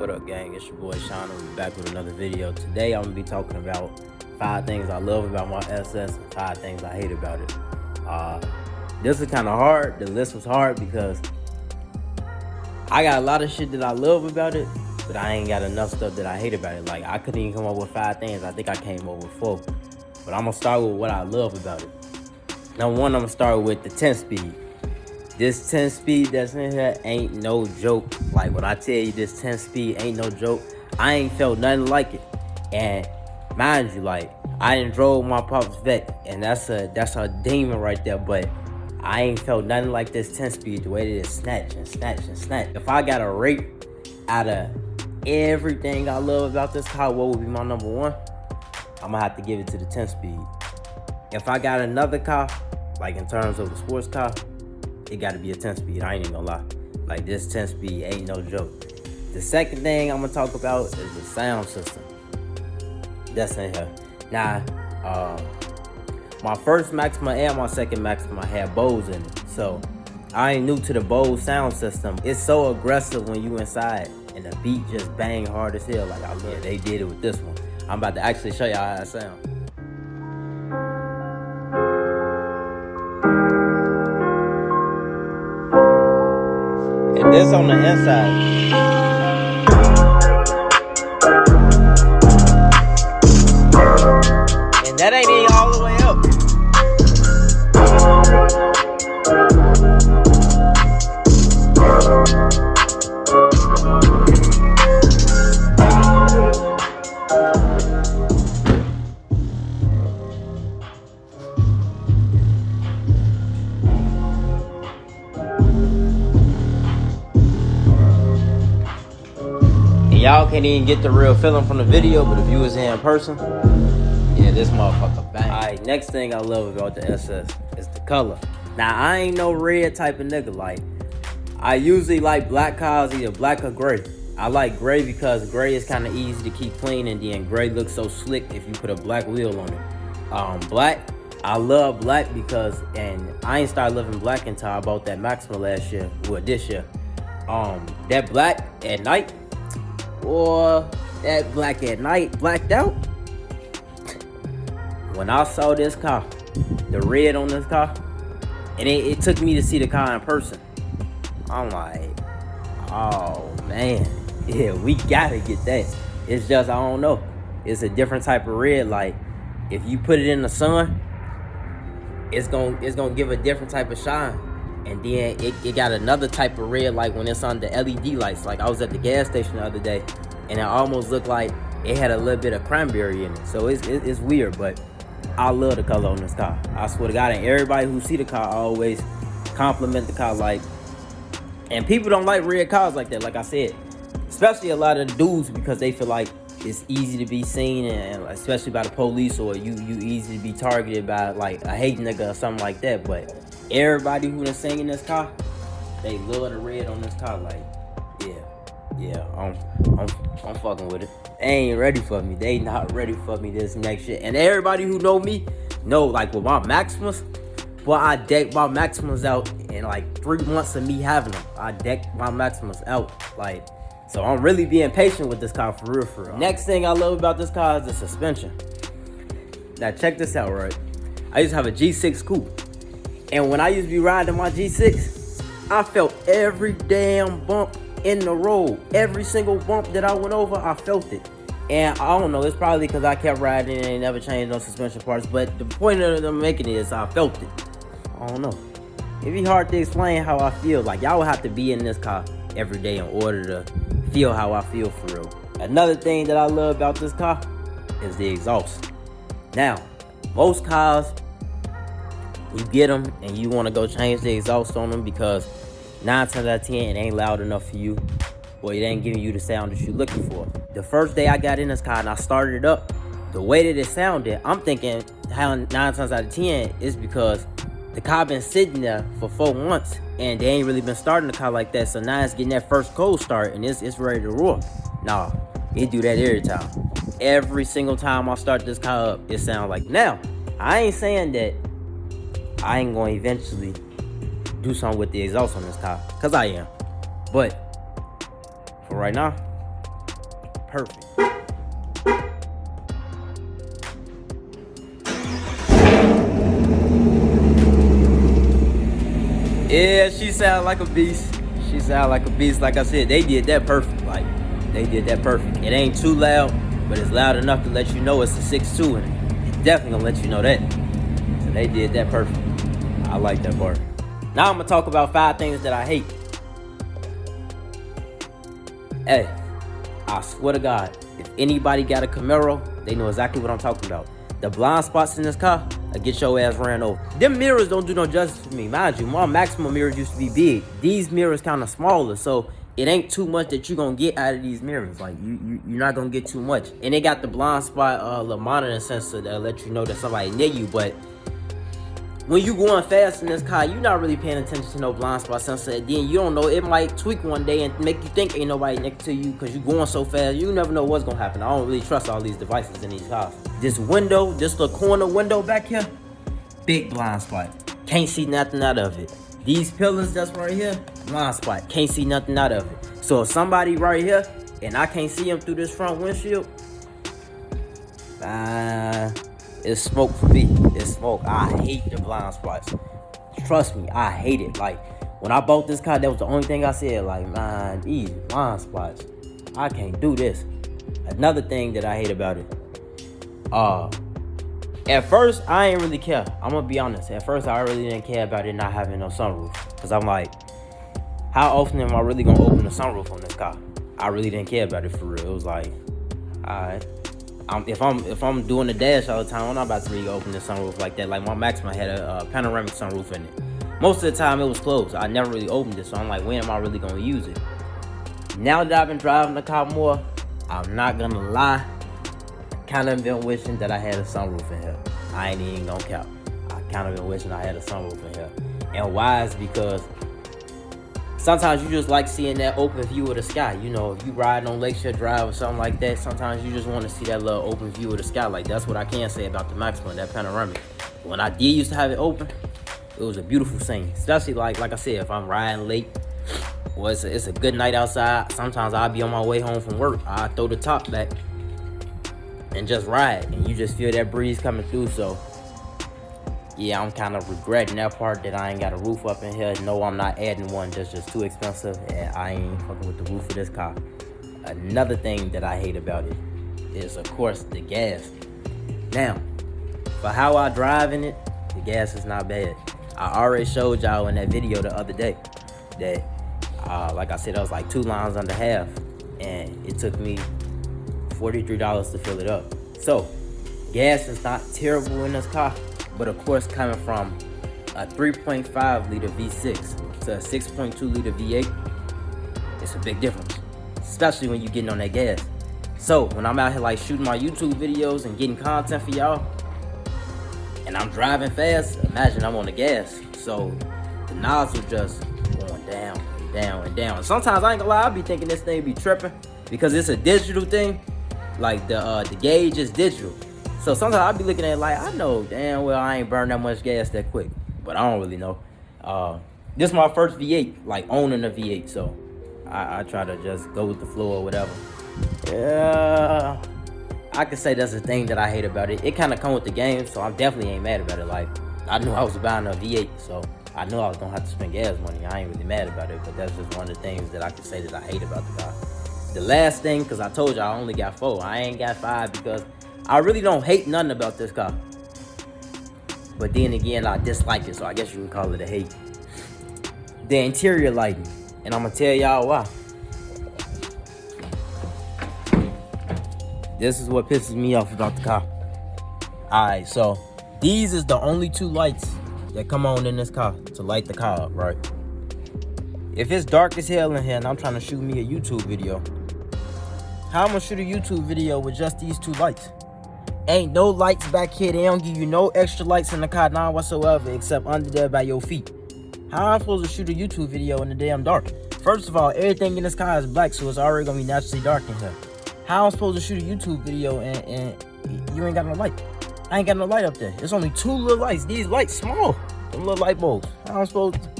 What up, gang? It's your boy Sean. We're back with another video. Today I'm gonna be talking about 5 things I love about my SS and 5 things I hate about it. This is kind of hard. The list was hard because I got a lot of shit that I love about it, but I ain't got enough stuff that I hate about it. Like, I couldn't even come up with 5 things. I think I came up with 4. But I'm gonna start with what I love about it. Number 1, I'm gonna start with the 10 speed. This 10 speed that's in here ain't no joke. Like, when I tell you this 10 speed ain't no joke, I ain't felt nothing like it. And mind you, like, I done drove my pop's vet, and that's a demon right there, but I ain't felt nothing like this 10 speed, the way that it snatch and snatch and snatch. If I got a rate out of everything I love about this car, what would be my number 1? I'm gonna have to give it to the 10 speed. If I got another car, like in terms of the sports car, it gotta be a 10 speed. I ain't even gonna lie. Like, this 10 speed ain't no joke. The second thing I'm gonna talk about is the sound system that's in here. Now, my first Maxima and my second Maxima had Bose in it. So I ain't new to the Bose sound system. It's so aggressive when you inside and the beat just bang hard as hell. Like, they did it with this one. I'm about to actually show y'all how it sounds. And this on the inside. And that ain't even all the way up. Y'all can't even get the real feeling from the video, but if you was here in person, yeah, this motherfucker bang. Alright, next thing I love about the SS is the color. Now, I ain't no red type of nigga. Like, I usually like black cars, either black or gray. I like gray because gray is kind of easy to keep clean, and then gray looks so slick if you put a black wheel on it. Black, I love black because, and I ain't started loving black until I bought that Maxima last year, well, this year. That black at night, or that black at night, blacked out. When I saw this car, the red on this car, and it took me to see the car in person, I'm like, oh man, yeah, we gotta get that. It's just, I don't know, it's a different type of red. Like, if you put it in the sun, it's gonna give a different type of shine. And then it got another type of red, like when it's on the LED lights. Like, I was at the gas station the other day, and it almost looked like it had a little bit of cranberry in it. So it's weird, but I love the color on this car. I swear to God, and everybody who see the car always compliment the car. Like, and people don't like red cars like that, like I said. Especially a lot of the dudes, because they feel like it's easy to be seen, and especially by the police, or you easy to be targeted by like a hate nigga or something like that. But everybody who done sing in this car, they love the red on this car. Like, yeah, I'm fucking with it. They ain't ready for me. They not ready for me this next shit. And everybody who know me know, like, with my Maximas, boy, I decked my Maximas out in like 3 months of me having them. I decked my Maximas out. Like, so I'm really being patient with this car, for real, for real. Next thing I love about this car is the suspension. Now check this out, right? I used to have a G6 coupe. And when I used to be riding my G6, I felt every damn bump in the road. Every single bump that I went over, I felt it. And I don't know, it's probably because I kept riding and never changed no suspension parts. But the point of them making it is I felt it. I don't know. It'd be hard to explain how I feel. Like, y'all would have to be in this car every day in order to feel how I feel, for real. Another thing that I love about this car is the exhaust. Now, most cars, you get them and you want to go change the exhaust on them because 9 times out of 10 it ain't loud enough for you, or it ain't giving you the sound that you're looking for. The first day I got in this car and I started it up, the way that it sounded, I'm thinking how 9 times out of 10 is because the car been sitting there for 4 months and they ain't really been starting the car like that. So now it's getting that first cold start and it's ready to roar. Nah, it do that every time. Every single time I start this car up, it sounds like. Now, I ain't saying that I ain't gonna eventually do something with the exhaust on this car, cause I am. But for right now, perfect. Yeah, she sound like a beast. She sound like a beast. Like I said, they did that perfect. Like, they did that perfect. It ain't too loud, but it's loud enough to let you know it's a 6.2, and it definitely gonna let you know that. So they did that perfect. I like that part. Now I'm gonna talk about 5 things that I hate. Hey, I swear to God, if anybody got a Camaro, they know exactly what I'm talking about. The blind spots in this car, I get your ass ran over. Them mirrors don't do no justice for me. Mind you, my maximum mirrors used to be big. These mirrors kind of smaller, so it ain't too much that you gonna get out of these mirrors. Like, you're not gonna get too much. And they got the blind spot little monitoring sensor that'll let you know that somebody near you, but when you going fast in this car, you're not really paying attention to no blind spot sensor. And then you don't know, it might tweak one day and make you think ain't nobody next to you because you going so fast. You never know what's gonna happen. I don't really trust all these devices in these cars. This window, this little corner window back here, big blind spot. Can't see nothing out of it. These pillars that's right here, blind spot. Can't see nothing out of it. So if somebody right here and I can't see them through this front windshield, it's smoke for me. It's smoke. I hate the blind spots. Trust me, I hate it. Like, when I bought this car, that was the only thing I said. Like, man, these blind spots, I can't do this. Another thing that I hate about it. At first, I ain't really care. I'm gonna be honest. At first, I really didn't care about it not having no sunroof. Cause I'm like, how often am I really gonna open the sunroof on this car? I really didn't care about it for real. It was like, alright. If I'm doing the dash all the time, I'm not about to really open the sunroof like that. Like, my Maxima had a panoramic sunroof in it. Most of the time it was closed. I never really opened it, so I'm like, when am I really gonna use it? Now that I've been driving the car more, I'm not gonna lie, kind of been wishing that I had a sunroof in here. I ain't even gonna count. I kind of been wishing I had a sunroof in here. And why is because sometimes you just like seeing that open view of the sky. You know, if you riding on Lakeshore Drive or something like that, sometimes you just want to see that little open view of the sky. Like, that's what I can say about the Maxima, that panoramic. When I did used to have it open, it was a beautiful scene. Especially like I said, if I'm riding late, or it's a good night outside, sometimes I'll be on my way home from work. I'll throw the top back and just ride, and you just feel that breeze coming through. So yeah, I'm kind of regretting that part, that I ain't got a roof up in here. No, I'm not adding one. That's just too expensive, and I ain't fucking with the roof of this car. Another thing that I hate about it is, of course, the gas. Now, for how I drive in it, the gas is not bad. I already showed y'all in that video the other day that, like I said, I was like 2 lines under half, and it took me $43 to fill it up. So, gas is not terrible in this car. But of course, coming from a 3.5 liter V6 to a 6.2 liter V8, it's a big difference, especially when you're getting on that gas. So when I'm out here like shooting my YouTube videos and getting content for y'all, and I'm driving fast, imagine I'm on the gas. So the nozzle just going down and down and down. Sometimes I ain't gonna lie, I be thinking this thing be tripping because it's a digital thing. Like the gauge is digital. So sometimes I'll be looking at it like, I know damn well I ain't burn that much gas that quick. But I don't really know. This is my first V8, like owning a V8. So I try to just go with the flow or whatever. Yeah, I could say that's the thing that I hate about it. It kind of come with the game, so I definitely ain't mad about it. Like, I knew I was buying a V8, so I knew I was gonna have to spend gas money. I ain't really mad about it, but that's just one of the things that I could say that I hate about the car. The last thing, because I told you I only got 4. I ain't got 5 because I really don't hate nothing about this car. But then again, I dislike it, so I guess you would call it a hate. The interior lighting, and I'm gonna tell y'all why. This is what pisses me off about the car. Alright, so these is the only 2 lights that come on in this car to light the car up, right? If it's dark as hell in here and I'm trying to shoot me a YouTube video, how am I gonna shoot a YouTube video with just these 2 lights? Ain't no lights back here. They don't give you no extra lights in the car, none whatsoever, except under there by your feet. How am I supposed to shoot a YouTube video in the damn dark? First of all, everything in this car is black, so it's already gonna be naturally dark in here. How am I supposed to shoot a YouTube video and you ain't got no light? I ain't got no light up there. It's only 2 little lights. These lights small. Them little light bulbs. How am I supposed to?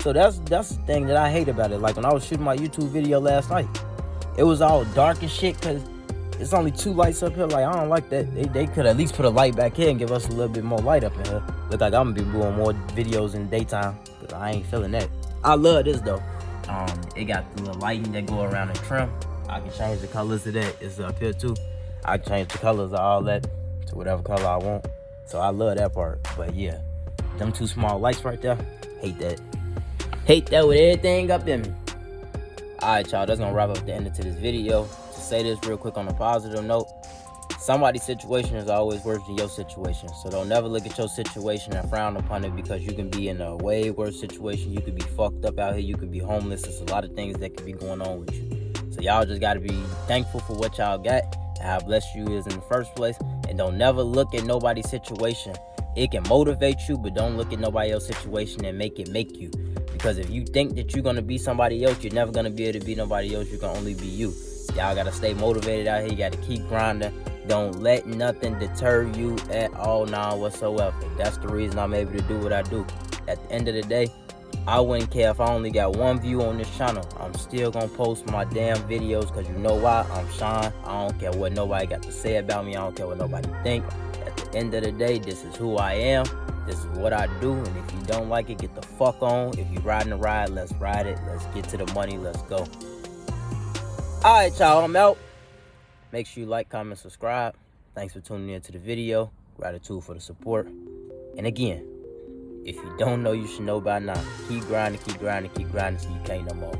So that's the thing that I hate about it. Like when I was shooting my YouTube video last night, it was all dark as shit because It's only 2 lights up here. Like, I don't like that. They could at least put a light back here and give us a little bit more light up in here. Look like I'm gonna be doing more videos in the daytime, because I ain't feeling that. I love this though. It got the little lighting that go around the trim. I can change the colors of that. It's up here too. I can change the colors of all that to whatever color I want. So I love that part. But yeah, them 2 small lights right there, hate that. Hate that with everything up in me. Alright, y'all, that's gonna wrap up the end of this video. To say this real quick on a positive note, somebody's situation is always worse than your situation. So don't never look at your situation and frown upon it, because you can be in a way worse situation. You could be fucked up out here. You could be homeless. There's a lot of things that could be going on with you. So y'all just gotta be thankful for what y'all got and how blessed you is in the first place. And don't never look at nobody's situation. It can motivate you, but don't look at nobody else's situation and make it make you. Because if you think that you're gonna be somebody else, you're never gonna be able to be nobody else. You can only be you. Y'all gotta stay motivated out here. You gotta keep grinding. Don't let nothing deter you at all now whatsoever. That's the reason I'm able to do what I do. At the end of the day, I wouldn't care if I only got 1 view on this channel. I'm still gonna post my damn videos, because you know why? I'm Sean. I don't care what nobody got to say about me. I don't care what nobody think. At the end of the day, this is who I am. This is what I do. And if you don't like it, get the fuck on. If you riding the ride, let's ride it. Let's get to the money. Let's go. Alright, y'all, I'm out. Make sure you like, comment, subscribe. Thanks for tuning in to the video. Gratitude for the support. And again, if you don't know, you should know by now. Keep grinding, keep grinding, keep grinding, so you can't no more.